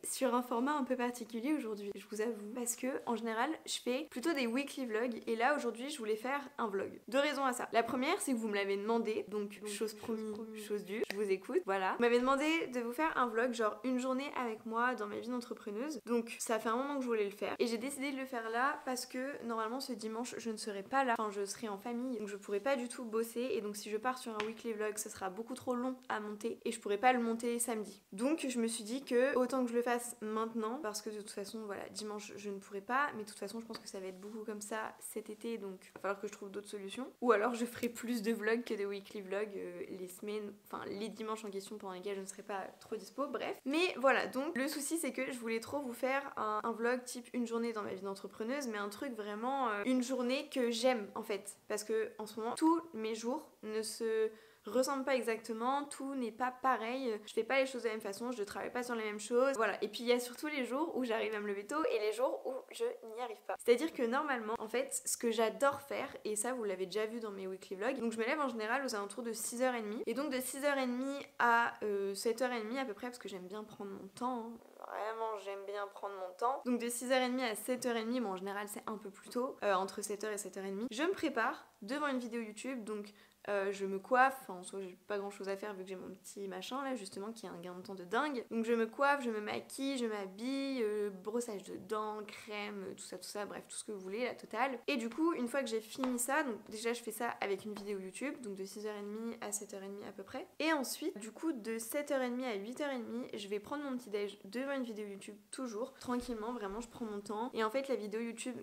Sur un format un peu particulier aujourd'hui, je vous avoue, parce que en général je fais plutôt des weekly vlogs et là aujourd'hui je voulais faire un vlog. Deux raisons à ça. La première c'est que vous me l'avez demandé, donc chose promise, chose due, je vous écoute, voilà. Vous m'avez demandé de vous faire un vlog genre une journée avec moi dans ma vie d'entrepreneuse, donc ça fait un moment que je voulais le faire et j'ai décidé de le faire là parce que normalement ce dimanche je ne serai pas là, enfin je serai en famille donc je pourrai pas du tout bosser et donc si je pars sur un weekly vlog ce sera beaucoup trop long à monter et je pourrai pas le monter samedi. Donc je me suis dit que autant que je le fasse maintenant parce que de toute façon voilà dimanche je ne pourrai pas mais de toute façon je pense que ça va être beaucoup comme ça cet été donc il va falloir que je trouve d'autres solutions ou alors je ferai plus de vlogs que de weekly vlogs les semaines, enfin les dimanches en question pendant lesquels je ne serai pas trop dispo, bref. Mais voilà, donc le souci c'est que je voulais trop vous faire un vlog type une journée dans ma vie d'entrepreneuse mais un truc vraiment une journée que j'aime en fait parce que en ce moment tous mes jours ne se ressemble pas exactement, tout n'est pas pareil, je fais pas les choses de la même façon, je travaille pas sur les mêmes choses, voilà. Et puis il y a surtout les jours où j'arrive à me lever tôt et les jours où je n'y arrive pas. C'est-à-dire que normalement, en fait, ce que j'adore faire, et ça vous l'avez déjà vu dans mes weekly vlogs, donc je me lève en général aux alentours de 6h30, et donc de 6h30 à 7h30 à peu près, parce que j'aime bien prendre mon temps, hein. Vraiment j'aime bien prendre mon temps. Donc de 6h30 à 7h30, bon en général c'est un peu plus tôt, entre 7h et 7h30, je me prépare devant une vidéo YouTube, donc je me coiffe, enfin en soi j'ai pas grand chose à faire vu que j'ai mon petit machin là justement qui a un gain de temps de dingue. Donc je me coiffe, je me maquille, je m'habille, brossage de dents, crème, tout ça, bref tout ce que vous voulez, la totale. Et du coup une fois que j'ai fini ça, donc déjà je fais ça avec une vidéo YouTube, donc de 6h30 à 7h30 à peu près. Et ensuite du coup de 7h30 à 8h30 je vais prendre mon petit déj devant une vidéo YouTube toujours, tranquillement, vraiment je prends mon temps. Et en fait les vidéos YouTube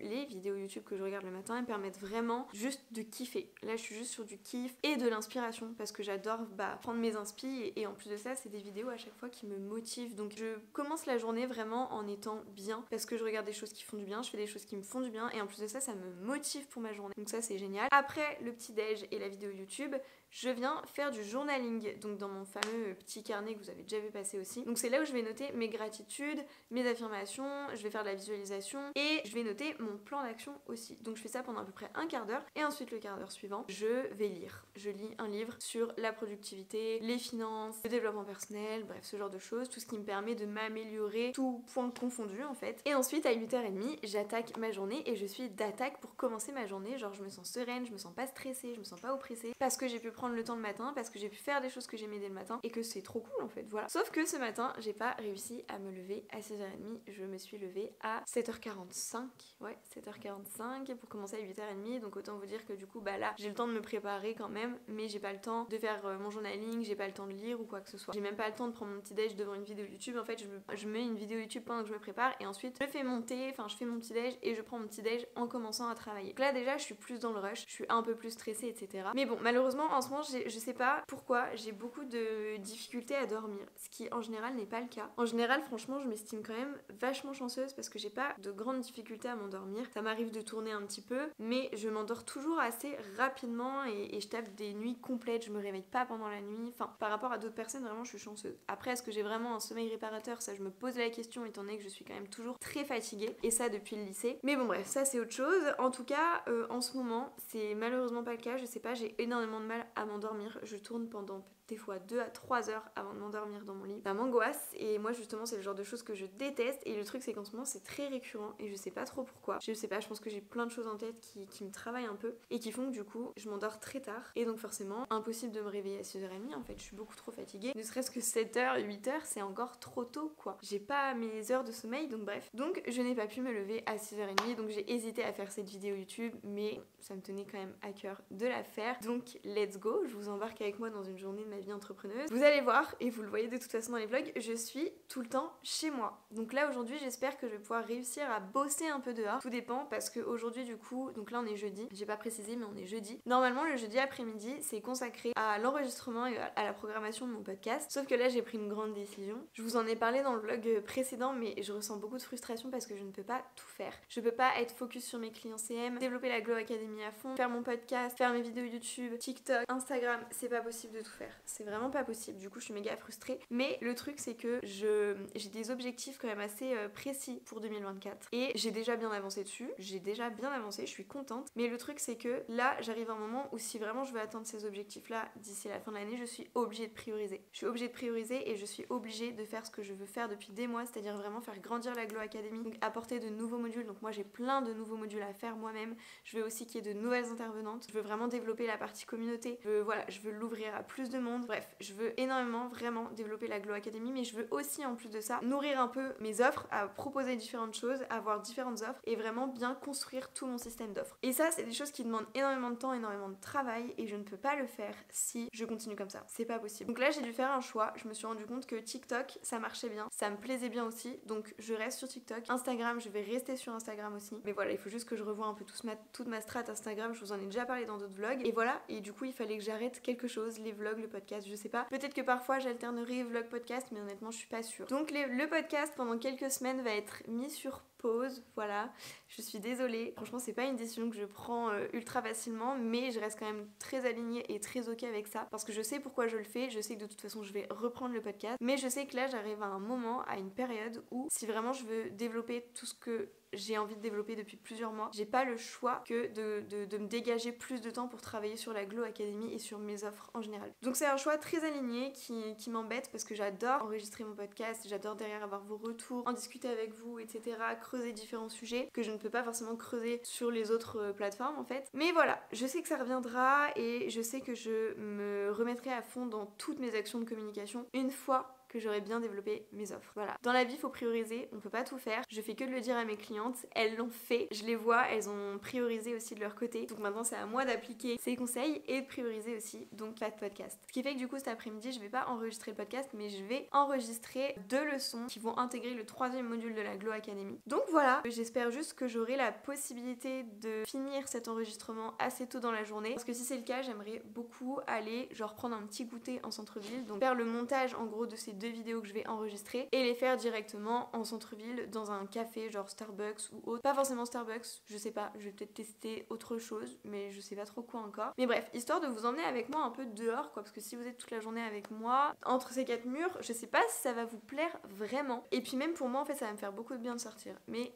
que je regarde le matin elles me permettent vraiment juste de kiffer. Là je suis juste sur du kiff et de l'inspiration parce que j'adore prendre mes inspi et en plus de ça c'est des vidéos à chaque fois qui me motivent, donc je commence la journée vraiment en étant bien parce que je regarde des choses qui font du bien, je fais des choses qui me font du bien et en plus de ça ça me motive pour ma journée, donc ça c'est génial. Après le petit déj et la vidéo YouTube je viens faire du journaling, donc dans mon fameux petit carnet que vous avez déjà vu passer aussi. Donc c'est là où je vais noter mes gratitudes, mes affirmations, je vais faire de la visualisation et je vais noter mon plan d'action aussi. Donc je fais ça pendant à peu près un quart d'heure et ensuite le quart d'heure suivant je vais lire. Je lis un livre sur la productivité, les finances, le développement personnel, bref ce genre de choses, tout ce qui me permet de m'améliorer, tout point confondu en fait. Et ensuite à 8h30 j'attaque ma journée et je suis d'attaque pour commencer ma journée, genre je me sens sereine, je me sens pas stressée, je me sens pas oppressée parce que j'ai pu prendre le temps le matin, parce que j'ai pu faire des choses que j'aimais dès le matin et que c'est trop cool en fait, voilà. Sauf que ce matin j'ai pas réussi à me lever à 6h30, je me suis levée à 7h45, ouais 7h45 pour commencer à 8h30, donc autant vous dire que du coup là j'ai le temps de me préparer quand même, mais j'ai pas le temps de faire mon journaling, j'ai pas le temps de lire ou quoi que ce soit. J'ai même pas le temps de prendre mon petit déj devant une vidéo YouTube, en fait je mets une vidéo YouTube pendant que je me prépare et ensuite je fais monter, enfin je fais mon petit déj et je prends mon petit déj en commençant à travailler. Donc là déjà je suis plus dans le rush, je suis un peu plus stressée etc. Mais bon malheureusement en ce moment je sais pas pourquoi j'ai beaucoup de difficultés à dormir, ce qui en général n'est pas le cas. En général franchement je m'estime quand même vachement chanceuse parce que j'ai pas de grandes difficultés à m'endormir. Ça m'arrive de tourner un petit peu mais je m'endors toujours assez rapidement et je tape des nuits complètes, je me réveille pas pendant la nuit, enfin par rapport à d'autres personnes vraiment je suis chanceuse. Après est-ce que j'ai vraiment un sommeil réparateur, ça je me pose la question étant donné que je suis quand même toujours très fatiguée et ça depuis le lycée. Mais bon bref ça c'est autre chose. En tout cas en ce moment c'est malheureusement pas le cas, je sais pas, j'ai énormément de mal à m'endormir, je tourne pendant des fois 2 à 3 heures avant de m'endormir dans mon lit. Ça m'angoisse et moi justement c'est le genre de choses que je déteste et le truc c'est qu'en ce moment c'est très récurrent et je sais pas trop pourquoi. Je sais pas, je pense que j'ai plein de choses en tête qui me travaillent un peu et qui font que du coup je m'endors très tard tard. Et donc forcément, impossible de me réveiller à 6h30, en fait, je suis beaucoup trop fatiguée. Ne serait-ce que 7h, 8h, c'est encore trop tôt, quoi. J'ai pas mes heures de sommeil, donc bref. Donc je n'ai pas pu me lever à 6h30, donc j'ai hésité à faire cette vidéo YouTube, mais ça me tenait quand même à cœur de la faire. Donc let's go, je vous embarque avec moi dans une journée de ma vie entrepreneuse. Vous allez voir, et vous le voyez de toute façon dans les vlogs, je suis tout le temps chez moi. Donc là aujourd'hui, j'espère que je vais pouvoir réussir à bosser un peu dehors. Tout dépend parce qu'aujourd'hui du coup, donc là on est jeudi, j'ai pas précisé mais on est jeudi. Normalement le jeudi après-midi c'est consacré à l'enregistrement et à la programmation de mon podcast. Sauf que là j'ai pris une grande décision. Je vous en ai parlé dans le vlog précédent mais je ressens beaucoup de frustration parce que je ne peux pas tout faire. Je peux pas être focus sur mes clients CM, développer la Glow Academy à fond, faire mon podcast, faire mes vidéos YouTube, TikTok, Instagram, c'est pas possible de tout faire. C'est vraiment pas possible. Du coup je suis méga frustrée. Mais le truc c'est que j'ai des objectifs quand même assez précis pour 2024 et j'ai déjà bien avancé dessus, j'ai déjà bien avancé, je suis contente, mais le truc c'est que là j'arrive à un moment où si vraiment je veux atteindre ces objectifs là d'ici la fin de l'année, je suis obligée de prioriser. Je suis obligée de prioriser et je suis obligée de faire ce que je veux faire depuis des mois, c'est-à-dire vraiment faire grandir la Glow Academy, donc apporter de nouveaux modules. Donc moi j'ai plein de nouveaux modules à faire moi-même, je veux aussi qu'il y ait de nouvelles intervenantes, je veux vraiment développer la partie communauté, je veux l'ouvrir à plus de monde, bref, je veux énormément vraiment développer la Glow Academy, mais je veux aussi en plus de ça nourrir un peu mes offres, à proposer différentes choses, avoir différentes offres et vraiment bien construire tout mon système d'offres. Et ça c'est des choses qui demandent énormément de temps, énormément de travail et je ne peux pas le faire si je continue comme ça. C'est pas possible. Donc là j'ai dû faire un choix, je me suis rendu compte que TikTok ça marchait bien, ça me plaisait bien aussi, donc je reste sur TikTok. Instagram, je vais rester sur Instagram aussi. Mais voilà, il faut juste que je revoie un peu toute ma strat Instagram, je vous en ai déjà parlé dans d'autres vlogs. Et voilà, et du coup il fallait que j'arrête quelque chose, les vlogs, le podcast, je sais pas. Peut-être que parfois j'alternerai vlog podcast, mais honnêtement je suis pas sûre. Donc le podcast pendant quelques semaines va être mis sur pause, voilà, je suis désolée, franchement c'est pas une décision que je prends ultra facilement, mais je reste quand même très alignée et très ok avec ça, parce que je sais pourquoi je le fais, je sais que de toute façon je vais reprendre le podcast, mais je sais que là j'arrive à un moment, à une période où si vraiment je veux développer tout ce que j'ai envie de développer depuis plusieurs mois, j'ai pas le choix que de me dégager plus de temps pour travailler sur la Glow Academy et sur mes offres en général. Donc c'est un choix très aligné qui m'embête parce que j'adore enregistrer mon podcast, j'adore derrière avoir vos retours, en discuter avec vous, etc., creuser différents sujets que je ne peux pas forcément creuser sur les autres plateformes en fait. Mais voilà, je sais que ça reviendra et je sais que je me remettrai à fond dans toutes mes actions de communication une fois que j'aurais bien développé mes offres. Voilà. Dans la vie, il faut prioriser, on peut pas tout faire. Je fais que de le dire à mes clientes, elles l'ont fait, je les vois, elles ont priorisé aussi de leur côté. Donc maintenant, c'est à moi d'appliquer ces conseils et de prioriser aussi, donc pas de podcast. Ce qui fait que du coup, cet après-midi, je vais pas enregistrer le podcast, mais je vais enregistrer 2 leçons qui vont intégrer le 3e module de la Glow Academy. Donc voilà, j'espère juste que j'aurai la possibilité de finir cet enregistrement assez tôt dans la journée. Parce que si c'est le cas, j'aimerais beaucoup aller, genre prendre un petit goûter en centre-ville, donc faire le montage en gros de ces 2 vidéos que je vais enregistrer et les faire directement en centre-ville dans un café genre Starbucks ou autre. Pas forcément Starbucks, je sais pas, je vais peut-être tester autre chose, mais je sais pas trop quoi encore. Mais bref, histoire de vous emmener avec moi un peu dehors quoi, parce que si vous êtes toute la journée avec moi, entre ces 4 murs, je sais pas si ça va vous plaire vraiment. Et puis même pour moi en fait ça va me faire beaucoup de bien de sortir, mais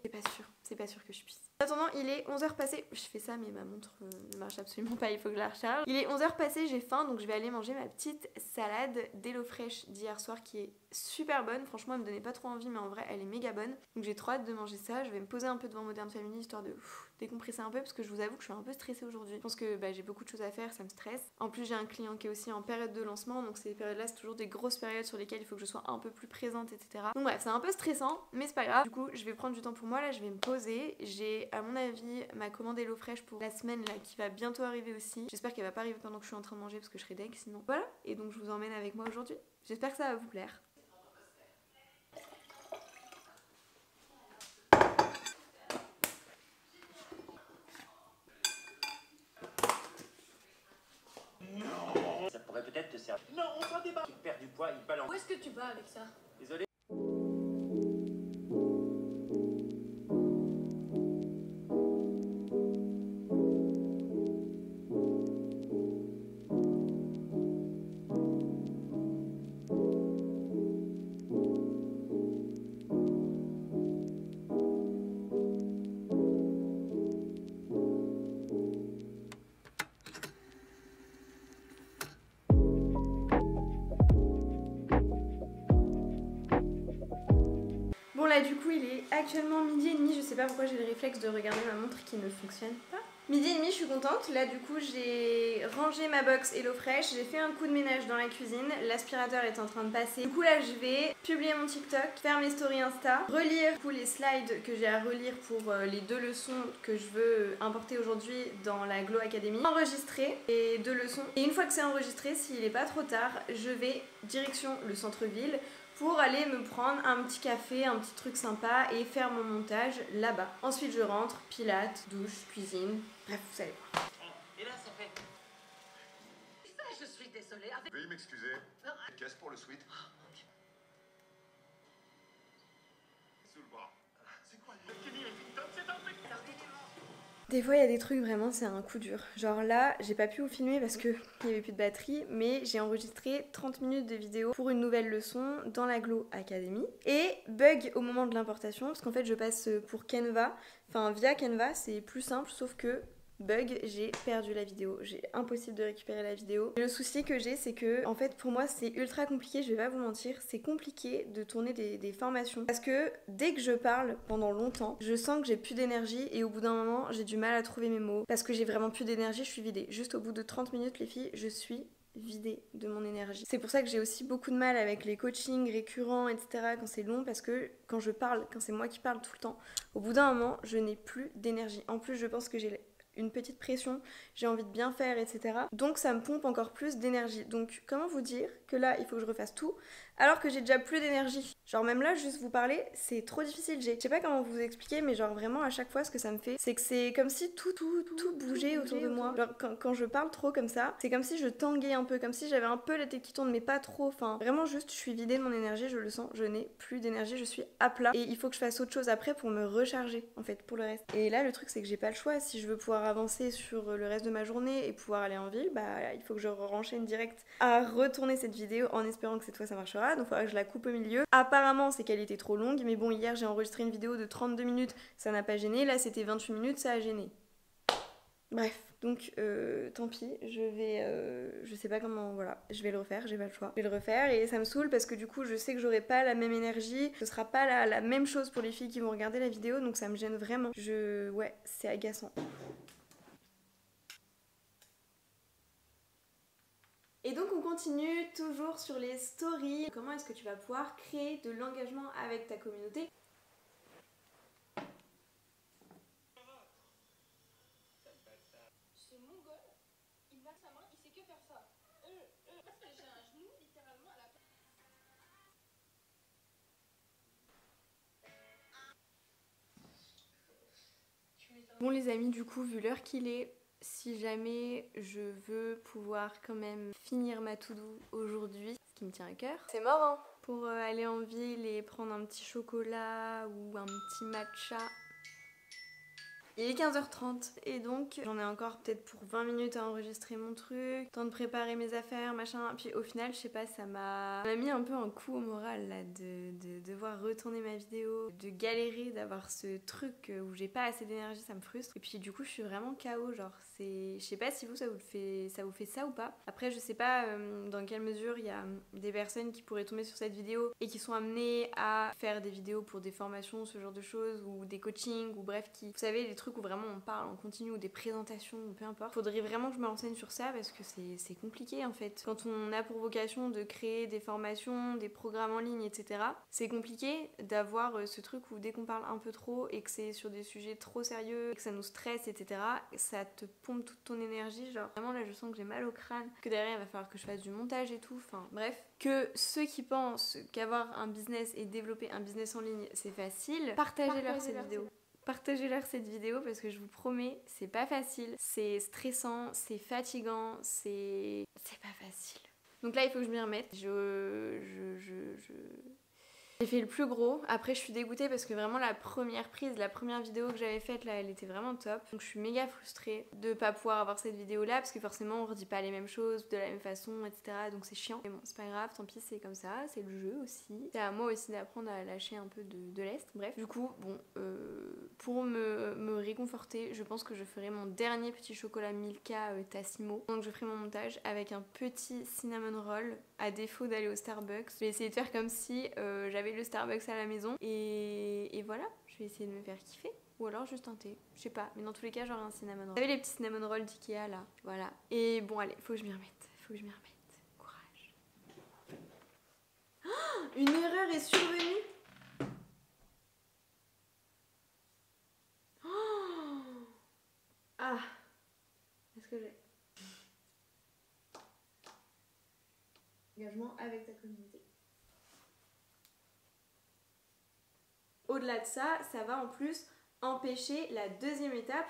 c'est pas sûr que je puisse. En attendant, il est 11h passé, je fais ça mais ma montre ne marche absolument pas, il faut que je la recharge. Il est 11h passé, j'ai faim donc je vais aller manger ma petite salade d'HelloFresh d'hier soir qui est super bonne, franchement elle me donnait pas trop envie mais en vrai elle est méga bonne. Donc j'ai trop hâte de manger ça, je vais me poser un peu devant Modern Family histoire de décompresser un peu parce que je vous avoue que je suis un peu stressée aujourd'hui. Je pense que j'ai beaucoup de choses à faire, ça me stresse. En plus j'ai un client qui est aussi en période de lancement, donc ces périodes là c'est toujours des grosses périodes sur lesquelles il faut que je sois un peu plus présente, etc. Donc bref, c'est un peu stressant mais c'est pas grave. Du coup je vais prendre du temps pour moi, là je vais me poser. J'ai à mon avis ma commande HelloFresh pour la semaine là qui va bientôt arriver aussi. J'espère qu'elle va pas arriver pendant que je suis en train de manger parce que je serai deg sinon. Voilà, et donc je vous emmène avec moi aujourd'hui. J'espère que ça va vous plaire. Ça pourrait peut-être te servir. Non, on s'en débat. Tu perds du poids, il balance. Où est-ce que tu vas avec ça? Désolé. Bon là du coup il est actuellement 12h30, je sais pas pourquoi j'ai le réflexe de regarder ma montre qui ne fonctionne pas. Midi et demi, je suis contente. Là, du coup, j'ai rangé ma box HelloFresh. J'ai fait un coup de ménage dans la cuisine. L'aspirateur est en train de passer. Du coup, là, je vais publier mon TikTok, faire mes stories Insta, relire du coup, les slides que j'ai à relire pour les 2 leçons que je veux importer aujourd'hui dans la Glow Academy. Enregistrer les 2 leçons. Et une fois que c'est enregistré, s'il n'est pas trop tard, je vais direction le centre-ville pour aller me prendre un petit café, un petit truc sympa et faire mon montage là-bas. Ensuite je rentre, pilates, douche, cuisine, bref vous savez. Et là, ça fait. Je suis désolée. Veuillez m'excuser. Caisse pour le sweat. Sous le bras. C'est quoi Kenny Effington, c'est un mec. Des fois il y a des trucs vraiment c'est un coup dur. Genre là j'ai pas pu vous filmer parce que il y avait plus de batterie, mais j'ai enregistré 30 minutes de vidéo pour une nouvelle leçon dans la Glow Academy. Et bug au moment de l'importation parce qu'en fait je passe pour Canva, enfin via Canva c'est plus simple sauf que bug, j'ai perdu la vidéo, j'ai impossible de récupérer la vidéo. Et le souci que j'ai c'est que en fait pour moi c'est ultra compliqué, je vais pas vous mentir, c'est compliqué de tourner des formations parce que dès que je parle pendant longtemps, je sens que j'ai plus d'énergie et au bout d'un moment j'ai du mal à trouver mes mots parce que j'ai vraiment plus d'énergie, je suis vidée. Juste au bout de 30 minutes les filles, je suis vidée de mon énergie. C'est pour ça que j'ai aussi beaucoup de mal avec les coachings récurrents, etc. quand c'est long parce que quand je parle, quand c'est moi qui parle tout le temps, au bout d'un moment je n'ai plus d'énergie. En plus je pense que j'ai une petite pression, j'ai envie de bien faire, etc. Donc ça me pompe encore plus d'énergie. Donc comment vous dire que là, il faut que je refasse tout, alors que j'ai déjà plus d'énergie. Genre même là, juste vous parler, c'est trop difficile. Je sais pas comment vous expliquer, mais genre vraiment à chaque fois, ce que ça me fait, c'est que c'est comme si tout bougeait autour de moi. Genre quand je parle trop comme ça, c'est comme si je tanguais un peu, comme si j'avais un peu la tête qui tourne, mais pas trop. Enfin, vraiment juste, je suis vidée de mon énergie, je le sens, je n'ai plus d'énergie, je suis à plat. Et il faut que je fasse autre chose après pour me recharger, en fait, pour le reste. Et là, le truc, c'est que j'ai pas le choix. Si je veux pouvoir avancer sur le reste de ma journée et pouvoir aller en ville, bah il faut que je renchaîne direct à retourner cette vidéo en espérant que cette fois ça marchera. Donc il faudra que je la coupe au milieu. Apparemment c'est qu'elle était trop longue, mais bon hier j'ai enregistré une vidéo de 32 minutes, ça n'a pas gêné. Là c'était 28 minutes, ça a gêné. Bref, donc tant pis, je sais pas comment, voilà, je vais le refaire, j'ai pas le choix. Je vais le refaire et ça me saoule parce que du coup je sais que j'aurai pas la même énergie, ce sera pas la même chose pour les filles qui vont regarder la vidéo, donc ça me gêne vraiment. Ouais, c'est agaçant. Et donc on continue toujours sur les stories. Comment est-ce que tu vas pouvoir créer de l'engagement avec ta communauté ? Ce mongol, il va sa main, il sait que faire ça. Parce que j'ai un genou littéralement à la place. Bon les amis, du coup vu l'heure qu'il est, si jamais je veux pouvoir quand même finir ma to-do aujourd'hui, ce qui me tient à cœur, c'est mort hein, pour aller en ville et prendre un petit chocolat ou un petit matcha. Il est 15h30 et donc j'en ai encore peut-être pour 20 minutes à enregistrer mon truc, temps de préparer mes affaires, machin. Puis au final, je sais pas, ça m'a mis un peu un coup au moral là de devoir retourner ma vidéo, de galérer, d'avoir ce truc où j'ai pas assez d'énergie, ça me frustre. Et puis du coup, je suis vraiment KO, genre c'est... Je sais pas si vous, ça vous fait ça ou pas. Après, je sais pas dans quelle mesure il y a des personnes qui pourraient tomber sur cette vidéo et qui sont amenées à faire des vidéos pour des formations, ce genre de choses, ou des coachings, ou bref, vous savez, des trucs où vraiment on parle en continu ou des présentations ou peu importe. Faudrait vraiment que je me renseigne sur ça parce que c'est compliqué en fait. Quand on a pour vocation de créer des formations, des programmes en ligne, etc., c'est compliqué d'avoir ce truc où dès qu'on parle un peu trop et que c'est sur des sujets trop sérieux et que ça nous stresse, etc., ça te pompe toute ton énergie. Genre vraiment là je sens que j'ai mal au crâne, que derrière il va falloir que je fasse du montage et tout. Enfin bref, que ceux qui pensent qu'avoir un business et développer un business en ligne c'est facile, partagez-leur cette vidéo. Partagez-leur cette vidéo parce que je vous promets, c'est pas facile, c'est stressant, c'est fatigant, c'est pas facile. Donc là, il faut que je m'y remette. J'ai fait le plus gros. Après, je suis dégoûtée parce que vraiment la première vidéo que j'avais faite là, elle était vraiment top. Donc je suis méga frustrée de pas pouvoir avoir cette vidéo là parce que forcément on redit pas les mêmes choses de la même façon, etc. Donc c'est chiant. Mais bon, c'est pas grave, tant pis, c'est comme ça, c'est le jeu aussi. C'est à moi aussi d'apprendre à lâcher un peu de lest. Bref, du coup, bon, pour me réconforter, je pense que je ferai mon dernier petit chocolat Milka Tassimo. Donc je ferai mon montage avec un petit cinnamon roll à défaut d'aller au Starbucks. Je vais essayer de faire comme si j'avais le Starbucks à la maison et voilà, je vais essayer de me faire kiffer. Ou alors juste un thé, je sais pas, mais dans tous les cas j'aurai un cinnamon roll. Vous savez les petits cinnamon rolls d'Ikea là, voilà. Et bon allez, faut que je m'y remette, courage. Oh, une erreur est survenue. Oh. Ah, est-ce que j'ai engagement avec ta communauté. Au-delà de ça, ça va en plus empêcher la deuxième étape.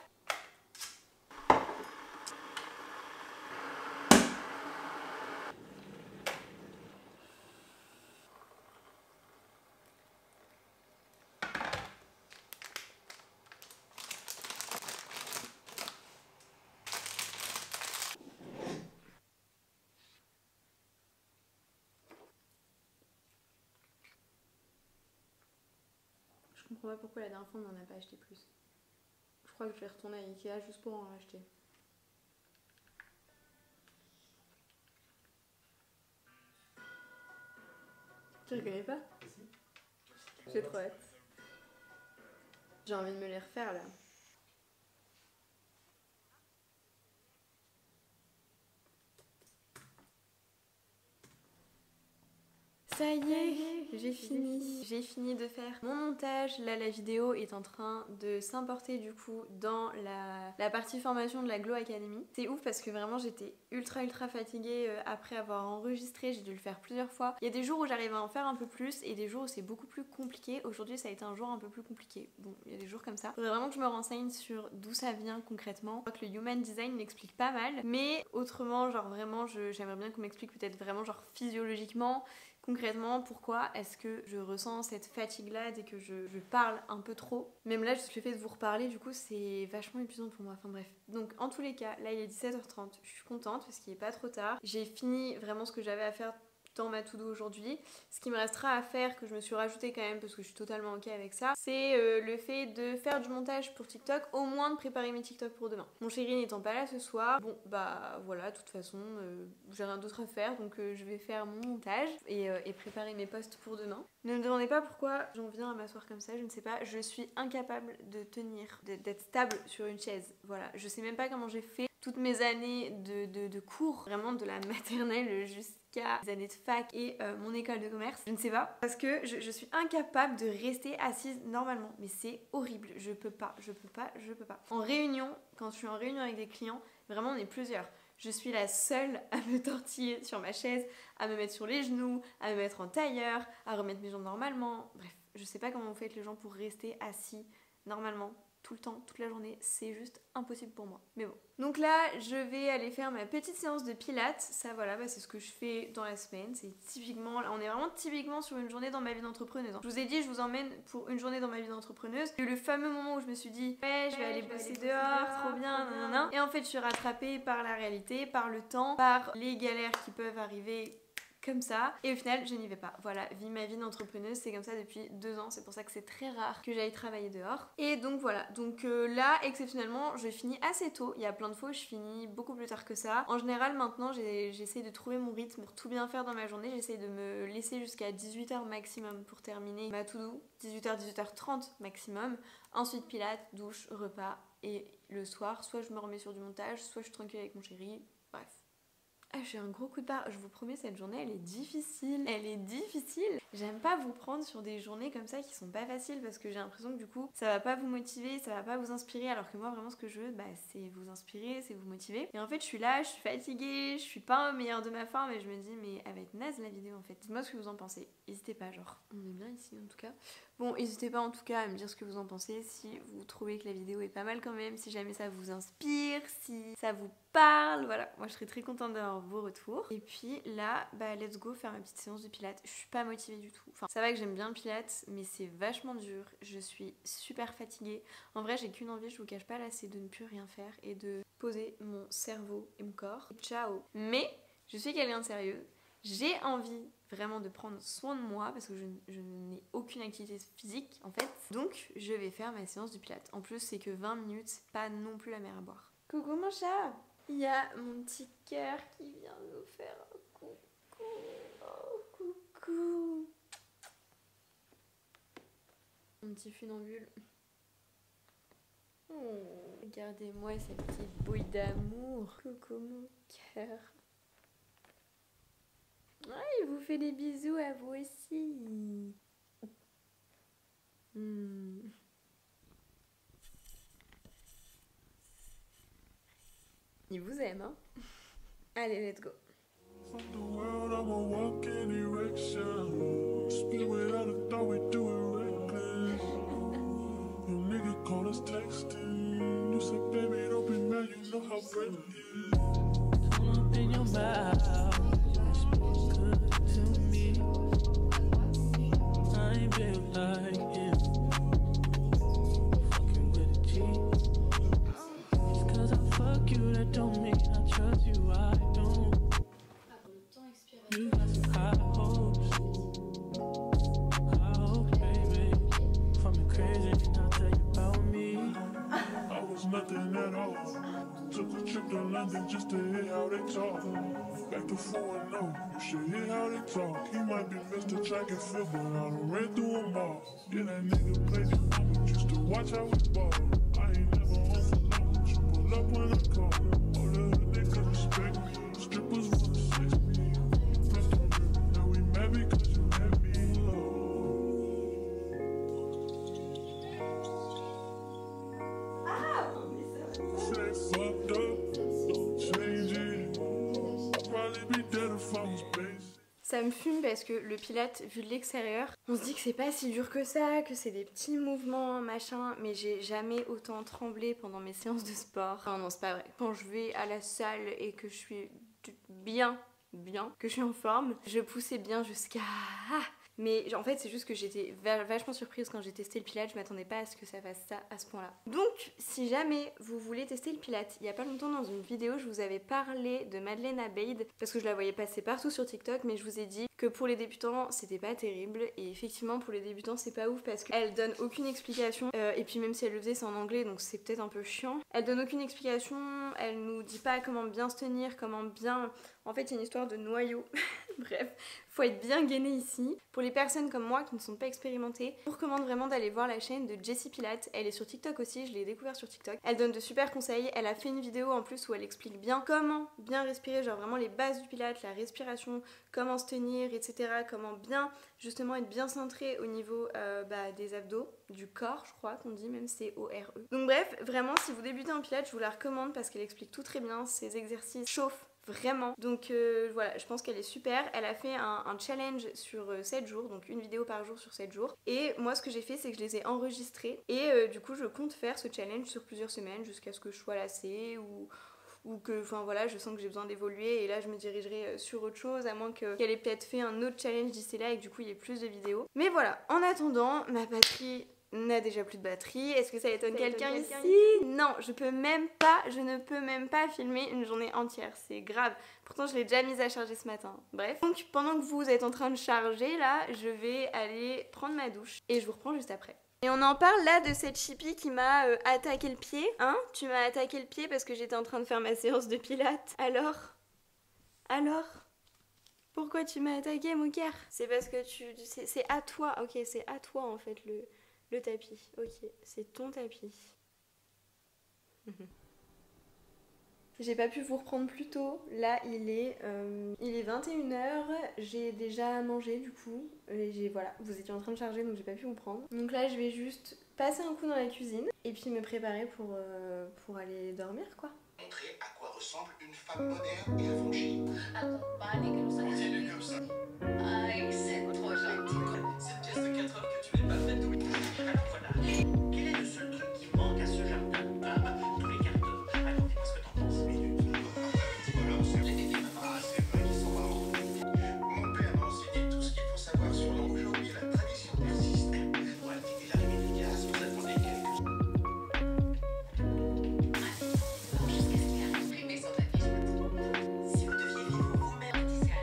Je comprends pas pourquoi la dernière fois on n'en a pas acheté plus. Je crois que je vais retourner à Ikea juste pour en racheter. Tu reconnais pas? J'ai trop hâte. J'ai envie de me les refaire là. Ça y est, j'ai fini. J'ai fini de faire mon montage. Là, la vidéo est en train de s'importer du coup dans la partie formation de la Glow Academy. C'est ouf parce que vraiment j'étais ultra fatiguée après avoir enregistré. J'ai dû le faire plusieurs fois. Il y a des jours où j'arrive à en faire un peu plus et des jours où c'est beaucoup plus compliqué. Aujourd'hui, ça a été un jour un peu plus compliqué. Bon, il y a des jours comme ça. Faudrait vraiment que je me renseigne sur d'où ça vient concrètement. Je crois que le Human Design m'explique pas mal. Mais autrement, genre vraiment, j'aimerais bien qu'on m'explique peut-être vraiment genre physiologiquement. Concrètement, pourquoi est-ce que je ressens cette fatigue-là dès que je parle un peu trop? Même là, juste le fait de vous reparler, du coup, c'est vachement épuisant pour moi. Enfin bref. Donc, en tous les cas, là, il est 17h30. Je suis contente parce qu'il est pas trop tard. J'ai fini vraiment ce que j'avais à faire dans ma to-do aujourd'hui. Ce qui me restera à faire, que je me suis rajouté quand même parce que je suis totalement ok avec ça, c'est le fait de faire du montage pour TikTok, au moins de préparer mes TikTok pour demain. Mon chéri n'étant pas là ce soir, bon bah voilà, de toute façon j'ai rien d'autre à faire, donc je vais faire mon montage et préparer mes posts pour demain. Ne me demandez pas pourquoi j'en viens à m'asseoir comme ça, je ne sais pas, je suis incapable de tenir, d'être stable sur une chaise, voilà, je sais même pas comment j'ai fait toutes mes années de cours, vraiment de la maternelle jusqu'à les années de fac et mon école de commerce, je ne sais pas, parce que je suis incapable de rester assise normalement, mais c'est horrible, je peux pas. En réunion, quand je suis en réunion avec des clients, vraiment on est plusieurs, je suis la seule à me tortiller sur ma chaise, à me mettre sur les genoux, à me mettre en tailleur, à remettre mes jambes normalement, bref, je sais pas comment vous faites les gens pour rester assis normalement tout le temps, toute la journée, c'est juste impossible pour moi. Mais bon. Donc là, je vais aller faire ma petite séance de pilates. Ça, voilà, bah, c'est ce que je fais dans la semaine. C'est typiquement, là, on est vraiment typiquement sur une journée dans ma vie d'entrepreneuse. Je vous ai dit, je vous emmène pour une journée dans ma vie d'entrepreneuse. Il y a eu le fameux moment où je me suis dit, ouais, je vais aller bosser dehors, trop bien, nanana. Et en fait, je suis rattrapée par la réalité, par le temps, par les galères qui peuvent arriver comme ça, et au final je n'y vais pas. Voilà, ma vie d'entrepreneuse, c'est comme ça depuis 2 ans, c'est pour ça que c'est très rare que j'aille travailler dehors. Et donc voilà, donc là exceptionnellement je finis assez tôt, il y a plein de fois où je finis beaucoup plus tard que ça. En général maintenant j'essaie de trouver mon rythme pour tout bien faire dans ma journée, j'essaie de me laisser jusqu'à 18h maximum pour terminer ma to-do, 18h, 18h30 maximum, ensuite pilates, douche, repas, et le soir soit je me remets sur du montage, soit je suis tranquille avec mon chéri, bref. Ah, j'ai un gros coup de barre, je vous promets, cette journée elle est difficile. J'aime pas vous prendre sur des journées comme ça qui sont pas faciles parce que j'ai l'impression que du coup ça va pas vous motiver, ça va pas vous inspirer, alors que moi vraiment ce que je veux c'est vous inspirer, c'est vous motiver. Et en fait je suis là, je suis fatiguée, je suis pas au meilleur de ma forme et je me dis mais elle va être naze la vidéo en fait. Dites-moi ce que vous en pensez, n'hésitez pas, genre on est bien ici en tout cas. Bon, n'hésitez pas en tout cas à me dire ce que vous en pensez, si vous trouvez que la vidéo est pas mal quand même, si jamais ça vous inspire, si ça vous parle, voilà. Moi je serais très contente d'avoir vos retours. Et puis là, bah let's go faire ma petite séance de pilates. Je suis pas motivée du tout. Enfin, ça va que j'aime bien le pilates, mais c'est vachement dur. Je suis super fatiguée. En vrai, j'ai qu'une envie, je vous cache pas là, c'est de ne plus rien faire et de poser mon cerveau et mon corps. Ciao. Mais je suis quelqu'un de sérieux. J'ai envie vraiment de prendre soin de moi parce que je n'ai aucune activité physique en fait. Donc je vais faire ma séance de pilates. En plus c'est que 20 minutes, c'est pas non plus la mer à boire. Coucou mon chat. Il y a mon petit cœur qui vient nous faire un coucou. Oh coucou. Mon petit funambule. Oh, regardez-moi cette petite bouille d'amour. Coucou mon cœur. Ah, il vous fait des bisous à vous aussi. Il vous aime, hein? Allez, let's go. From the world, I'm a walking erection. Spit without a thought, we do it reckless. Your nigga call us texting. You said, baby, don't be mad, you know how breath is. Come up in your mouth, good to me. I ain't built like him. Fucking with a G. Just cause I fuck you, that don't mean I trust you, I don't. You got some high hopes, baby. For me crazy, I'll tell you about me. I was nothing at all. Took a trip to London just to hear how they talk. Back to 4-0, you should hear how they talk. He might be Mr. Track and Field, but I done ran through them all. Yeah, that nigga played the moment just to watch how we ball. I ain't never on for long, but you pull up when I call. All the hood niggas respect me, strippers wanna sex me. Now we mad because you had me low. Say fucked up, don't change it. Probably be dead if I was basic. Ça me fume parce que le Pilates, vu de l'extérieur, on se dit que c'est pas si dur que ça, que c'est des petits mouvements, machin, mais j'ai jamais autant tremblé pendant mes séances de sport. Enfin non, c'est pas vrai. Quand je vais à la salle et que je suis bien, que je suis en forme, je poussais bien jusqu'à... Mais en fait c'est juste que j'étais vachement surprise quand j'ai testé le Pilates, je m'attendais pas à ce que ça fasse ça à ce point là. Donc si jamais vous voulez tester le Pilates, il y a pas longtemps dans une vidéo je vous avais parlé de Madeleine Abeid parce que je la voyais passer partout sur TikTok, mais je vous ai dit que pour les débutants c'était pas terrible, et effectivement pour les débutants c'est pas ouf parce qu'elle donne aucune explication, et puis même si elle le faisait c'est en anglais donc c'est peut-être un peu chiant. Elle donne aucune explication, elle nous dit pas comment bien se tenir, comment bien... En fait il y a une histoire de noyau, bref, faut être bien gainé ici. Pour les personnes comme moi qui ne sont pas expérimentées, je vous recommande vraiment d'aller voir la chaîne de Jessie Pilates, elle est sur TikTok aussi, je l'ai découvert sur TikTok. Elle donne de super conseils, elle a fait une vidéo en plus où elle explique bien comment bien respirer, genre vraiment les bases du Pilates, la respiration, comment se tenir, etc. Comment bien justement être bien centré au niveau des abdos, du corps je crois qu'on dit, même c'est O-R-E. Donc bref, vraiment si vous débutez en Pilates, je vous la recommande parce qu'elle explique tout très bien, ses exercices chauffent vraiment. Donc voilà, je pense qu'elle est super. Elle a fait un challenge sur 7 jours, donc une vidéo par jour sur 7 jours. Et moi ce que j'ai fait c'est que je les ai enregistrés. Et du coup je compte faire ce challenge sur plusieurs semaines jusqu'à ce que je sois lassée ou que, enfin voilà, je sens que j'ai besoin d'évoluer et là je me dirigerai sur autre chose, à moins qu'elle ait peut-être fait un autre challenge d'ici là et que du coup il y ait plus de vidéos. Mais voilà, en attendant, ma batterie n'a déjà plus de batterie. Est-ce que ça étonne quelqu'un ici? Non, je ne peux même pas filmer une journée entière, c'est grave. Pourtant je l'ai déjà mise à charger ce matin. Bref, donc pendant que vous êtes en train de charger là, je vais aller prendre ma douche et je vous reprends juste après. Et on en parle là de cette chippie qui m'a attaqué le pied, hein? Tu m'as attaqué le pied parce que j'étais en train de faire ma séance de pilates. Alors? Pourquoi tu m'as attaqué mon cœur? C'est parce que c'est à toi, ok, c'est à toi en fait le tapis, ok, c'est ton tapis. J'ai pas pu vous reprendre plus tôt, là il est 21h, j'ai déjà mangé du coup, et voilà, vous étiez en train de charger donc j'ai pas pu vous prendre. Donc là je vais juste passer un coup dans la cuisine et puis me préparer pour aller dormir quoi. Montrer à quoi ressemble une femme moderne et affranchie. Attends, pas aller comme ça. Continue comme ça. Ah, c'est trop gentil. Cette pièce de 4 heures que tu n'es pas faite, oui. Alors voilà. Quel est le seul truc qui manque à ce jardin? Ah bah, tous les quarts d'heure. Alors dis-moi ce que t'en penses. Ah, c'est vrai qu'ils sont marrants. Mon père m'a aussi dit tout ce qu'il faut savoir sur l'eau. Aujourd'hui, la tradition persiste. Pour activer l'arrivée du gaz, vous attendez quelques... Jusqu'à ce qu'il a exprimé son avis. Si vous deviez vivre vous-même, Laetitia,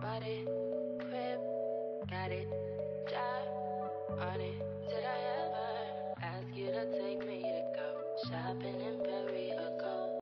body, crib, got it, job on it. Did I ever ask you to take me to go shopping